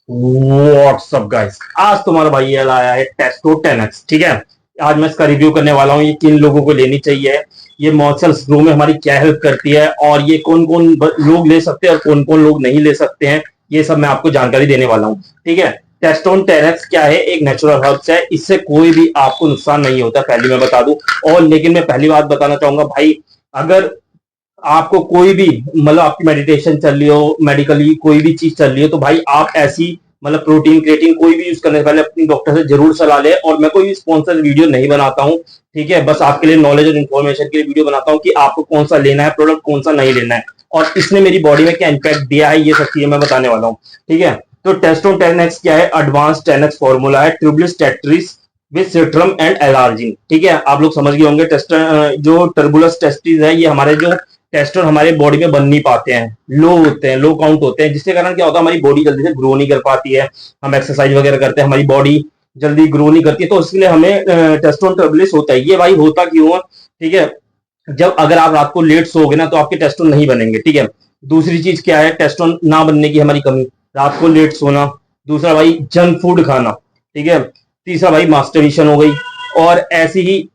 WhatsApp guys, आज तुम्हारा भाई ये लाया है टेस्टो 10X। ठीक है, आज मैं इसका रिव्यू करने वाला हूँ। ये किन लोगों को लेनी चाहिए, ये मसल्स ग्रो में हमारी क्या हेल्प करती है, और ये कौन कौन लोग ले सकते हैं और कौन कौन लोग नहीं ले सकते हैं, ये सब मैं आपको जानकारी देने वाला हूँ। ठीक है, टेस्टोन 10X क्या है? एक नेचुरल हर्ब्स है, इससे कोई भी आपको नुकसान नहीं होता, पहले मैं बता दूं। और लेकिन मैं पहली बात बताना चाहूंगा भाई, अगर आपको कोई भी मतलब आपकी मेडिटेशन चल रही हो, मेडिकली कोई भी चीज चल रही हो, तो भाई आप ऐसी मतलब प्रोटीन क्रिएटिन कोई भी यूज करने से पहले अपनी डॉक्टर से जरूर सलाह ले। और मैं कोई स्पॉन्सर वीडियो नहीं बनाता हूँ, ठीक है, बस आपके लिए नॉलेज और इन्फॉर्मेशन के लिए वीडियो बनाता हूँ कि आपको कौन सा लेना है प्रोडक्ट, कौन सा नहीं लेना है, और इसने मेरी बॉडी में क्या इम्पैक्ट दिया है, ये सब चीजें मैं बताने वाला हूँ। ठीक है, तो टेस्टोन 10X क्या है? एडवांस 10X फॉर्मूला है, ट्रिब्लिस टेट्रिस विद सिट्रम एंड एलार्जिन। ठीक है, आप लोग समझ गए होंगे। जो टर्बुलस टेस्टिस है, ये हमारे जो टेस्टोन हमारे बॉडी में बन नहीं पाते हैं, लो होते हैं, लो काउंट होते हैं, जिसके कारण क्या होता है, हमारी बॉडी जल्दी से ग्रो नहीं कर पाती है। हम एक्सरसाइज वगैरह करते हैं, हमारी बॉडी जल्दी ग्रो नहीं करती है, तो इसलिए हमें टेस्टोन टर्बुलेंस होता है। ये भाई होता क्यों है? ठीक है, जब अगर आप रात को लेट सोओगे ना, तो आपके टेस्टोन नहीं बनेंगे। ठीक है, दूसरी चीज क्या है टेस्टोन ना बनने की हमारी कमी? रात को लेट सोना। दूसरा भाई जंक फूड खाना। ठीक है, तीसरा भाई मास्टरबेशन हो गई। और ऐसी ही,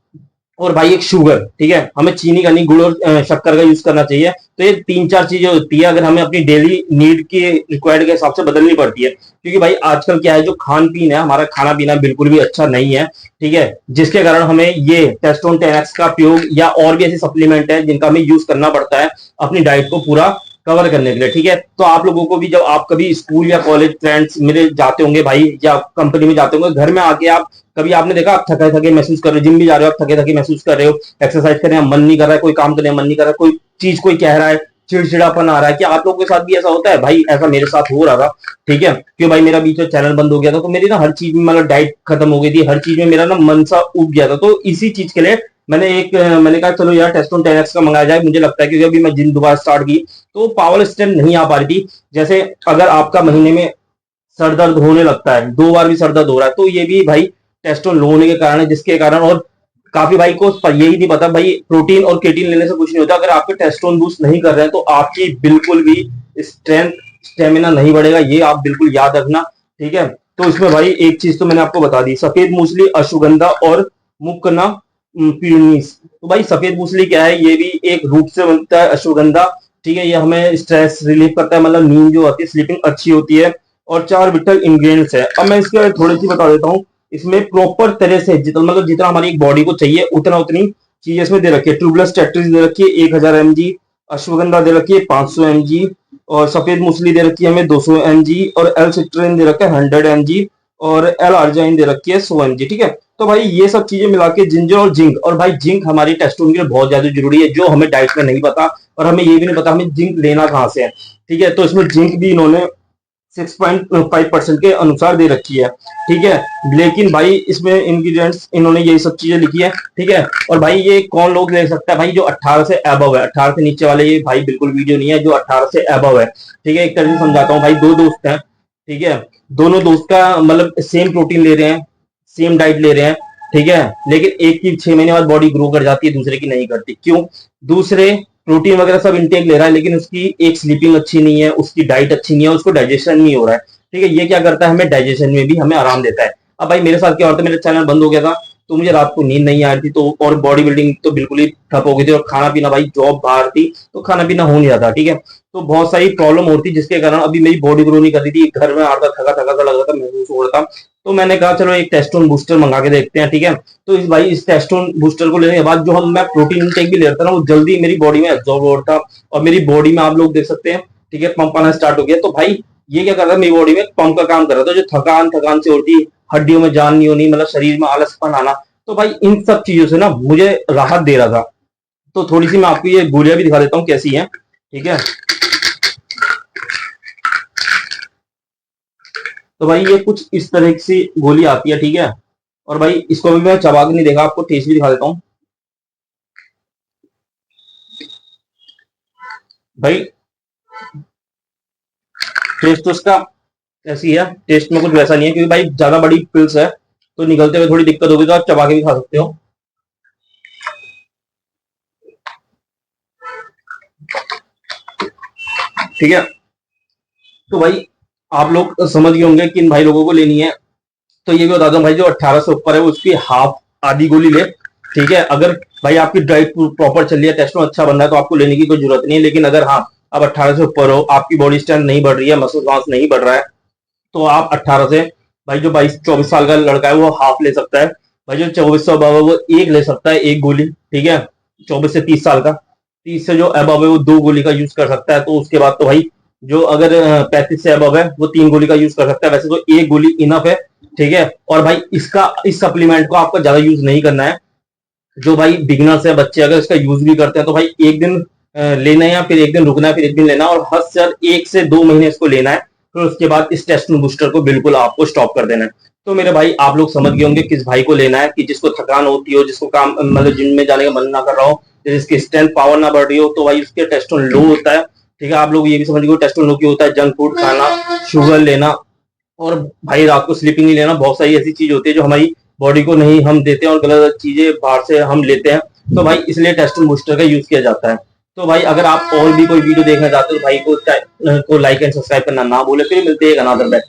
और भाई एक शुगर। ठीक है, हमें चीनी का नहीं, गुड़ और शक्कर का यूज करना चाहिए। तो ये तीन चार चीजें होती है, अगर हमें अपनी डेली नीड के रिक्वायर्ड के हिसाब से बदलनी पड़ती है, क्योंकि भाई आजकल क्या है, जो खान पीन है, हमारा खाना पीना बिल्कुल भी अच्छा नहीं है। ठीक है, जिसके कारण हमें ये टेस्टोन 10X का उपयोग या और भी ऐसे सप्लीमेंट है जिनका हमें यूज करना पड़ता है अपनी डाइट को पूरा कवर करने के लिए। ठीक है, तो आप लोगों को भी, जब आप कभी स्कूल या कॉलेज फ्रेंड्स मेरे जाते होंगे भाई, या कंपनी में जाते होंगे, घर में आके आप कभी आपने देखा, आप थके थके महसूस कर रहे हो, जिम भी जा रहे हो, आप थके थके महसूस कर रहे हो, एक्सरसाइज करने का मन नहीं कर रहा है, कोई काम करने का मन नहीं कर रहा है, कोई चीज कोई कह रहा है, चिड़चिड़ापन आ रहा है, क्या आप लोगों के साथ भी ऐसा होता है? भाई ऐसा मेरे साथ हो रहा था। ठीक है, क्यों भाई, मेरा बीच में चैनल बंद हो गया था, तो मेरी ना हर चीज में मतलब डाइट खत्म हो गई थी, हर चीज में मेरा ना मन सा उब गया था। तो इसी चीज के लिए मैंने कहा चलो यार टेस्टोन 10X का मंगाया जाए। मुझे लगता है कि अभी मैं जिम दोबारा स्टार्ट की, तो पावर स्ट्रेंथ नहीं आ पा रही थी। जैसे अगर आपका महीने में सर दर्द होने लगता है, 2 बार भी सर दर्द हो रहा है, तो ये भी भाई टेस्टोन लो होने के कारण है, जिसके कारण। और काफी भाई को यही नहीं पता भाई, प्रोटीन और क्रिएटिन लेने से कुछ नहीं होता, अगर आपके टेस्टोन बूस्ट नहीं कर रहे हैं, तो आपकी बिल्कुल भी स्ट्रेंथ स्टेमिना नहीं बढ़ेगा, ये आप बिल्कुल याद रखना। ठीक है, तो इसमें भाई एक चीज तो मैंने आपको बता दी, सफेद मूसली, अश्वगंधा और मुकना पीनीस। तो भाई सफेद मूसली क्या है? ये भी एक रूट से बनता है, अश्वगंधा। ठीक है, ये हमें स्ट्रेस रिलीफ करता है, मतलब नींद जो होती है, स्लीपिंग अच्छी होती है। और 4 विटल इंग्रेडिएंट्स है। अब मैं इसके बारे में थोड़ी सी बता देता हूँ। इसमें प्रॉपर तरह से जितना मतलब जितना हमारी बॉडी को चाहिए उतना उतनी चीज इसमें दे रखी है। ट्यूबलेस टेट्रिस दे रखी है 1000 mg, अश्वगंधा दे रखी है 500 mg, और सफेद मूसली दे रखी है हमें 200 mg, और एल सिट्रीन दे रखा है 100 mg, और एल आर्जाइन दे रखी है 100 mg। ठीक है, तो भाई ये सब चीजें मिला के जिंजर और जिंक, और भाई जिंक हमारी टेस्टोन के लिए बहुत ज्यादा जरूरी है, जो हमें डाइट में नहीं पता, और हमें ये भी नहीं पता हमें जिंक लेना कहाँ से है। ठीक है, तो इसमें जिंक भी इन्होंने 6.5% के अनुसार दे रखी है। ठीक है, लेकिन भाई इसमें इंग्रेडिएंट्स इन्होंने यही सब चीजें लिखी है। ठीक है, और भाई ये कौन लोग ले सकता है? भाई जो 18 से अबव है, 18 से नीचे वाले ये भाई बिल्कुल वीडियो नहीं है, जो 18 से अबव है। ठीक है, एक तरह से समझाता हूँ भाई, दो दोस्त हैं। ठीक है, दोनों दोस्त का मतलब सेम प्रोटीन ले रहे हैं, सेम डाइट ले रहे हैं। ठीक है, लेकिन एक की 6 महीने बाद बॉडी ग्रो कर जाती है, दूसरे की नहीं करती। क्यों? दूसरे प्रोटीन वगैरह सब इंटेक ले रहा है, लेकिन उसकी एक स्लीपिंग अच्छी नहीं है, उसकी डाइट अच्छी नहीं है, उसको डाइजेशन नहीं हो रहा है। ठीक है, ये क्या करता है, हमें डाइजेशन में भी हमें आराम देता है। अब भाई मेरे साथ क्या होता है, मेरा चैनल बंद हो गया था, तो मुझे रात को नींद नहीं आ रही थी, तो और बॉडी बिल्डिंग तो बिल्कुल ही ठप हो गई थी, और खाना पीना भाई जॉब बाहर थी, तो खाना पीना हो नहीं रहा था। ठीक है, तो बहुत सारी प्रॉब्लम होती, जिसके कारण अभी मेरी बॉडी ग्रो नहीं कर रही थी, घर में आता थका थका सा लग रहा था, महसूस हो रहा था। तो मैंने कहा चलो एक टेस्टोन बूस्टर मंगा के देखते हैं। ठीक है, तो इस टेस्टोन बूस्टर को लेने के बाद जो हम मैं प्रोटीन इंटेक भी ले रहा था ना, वो जल्दी मेरी बॉडी में एब्जॉर्ब हो रहा था, और मेरी बॉडी में आप लोग देख सकते हैं, ठीक है, पंप आना स्टार्ट हो गया। तो भाई ये क्या कर रहा है, मेरी बॉडी में पंप का काम कर रहा था, जो थकान थकान से होती, हड्डियों में जान नहीं होनी, मतलब शरीर में आलसपन आना, तो भाई इन सब चीजों से ना मुझे राहत दे रहा था। तो थोड़ी सी मैं आपको ये गोलियां भी दिखा देता हूँ कैसी है। ठीक है, तो भाई ये कुछ इस तरह की गोली आती है। ठीक है, और भाई इसको भी मैं चबा के नहीं देखा, आपको टेस्ट भी दिखा देता हूँ। भाई टेस्ट तो इसका ऐसी है, टेस्ट में कुछ वैसा नहीं है, क्योंकि भाई ज्यादा बड़ी पिल्स है, तो निकलते हुए थोड़ी दिक्कत होगी, तो आप चबा के भी खा सकते हो। ठीक है, तो भाई आप लोग समझ गए होंगे किन भाई लोगों को लेनी है। तो ये भी बता दूं भाई, जो 18 से ऊपर है वो उसकी हाफ आधी गोली ले, ठीक है। अगर भाई आपकी डाइट प्रॉपर चल रही है, टेस्टोन अच्छा बन रहा है, तो आपको लेने की कोई जरूरत नहीं है। लेकिन अगर हाँ आप 18 से ऊपर हो, आपकी बॉडी स्ट्रेंथ नहीं बढ़ रही है, मसल मास नहीं बढ़ रहा है, तो आप 18 से, भाई जो 22-24 साल का लड़का है वो हाफ ले सकता है। भाई जो 24 से अबव है वो एक ले सकता है, एक गोली, ठीक है। 24 से 30 साल का, 30 से जो अबव है वो 2 गोली का यूज कर सकता है। तो उसके बाद तो भाई जो अगर 35 से अबव है वो 3 गोली का यूज कर सकता है। वैसे तो एक गोली इनफ है, ठीक है। और भाई इस सप्लीमेंट को आपको ज्यादा यूज नहीं करना है। जो भाई बिगनर्स है, बच्चे अगर इसका यूज भी करते हैं, तो भाई एक दिन लेना है, या फिर एक दिन रुकना है, फिर एक दिन लेना है, और हद से हद 1 से 2 महीने इसको लेना है। फिर उसके बाद इस टेस्टोन बूस्टर को बिल्कुल आपको स्टॉप कर देना है। तो मेरे भाई आप लोग समझ गए होंगे किस भाई को लेना है, कि जिसको थकान होती हो, जिसको काम मतलब जिम में जाने का मन ना कर रहा हो, जिसकी स्ट्रेंथ पावर ना बढ़ रही हो, तो भाई उसके टेस्टोन लो होता है, ठीक है। आप लोग ये भी समझ गए टेस्टोन लो क्यों होता है, जंक फूड खाना, शुगर लेना, और भाई रात को स्लीपिंग नहीं लेना। बहुत सारी ऐसी चीज होती है जो हमारी बॉडी को नहीं हम देते हैं, और गलत चीजें बाहर से हम लेते हैं। तो भाई इसलिए टेस्टोन बूस्टर का यूज किया जाता है। तो भाई अगर आप और भी कोई वीडियो देखना चाहते हो तो भाई को लाइक एंड सब्सक्राइब करना ना भूले। फिर मिलते हैं एक अनदर बैक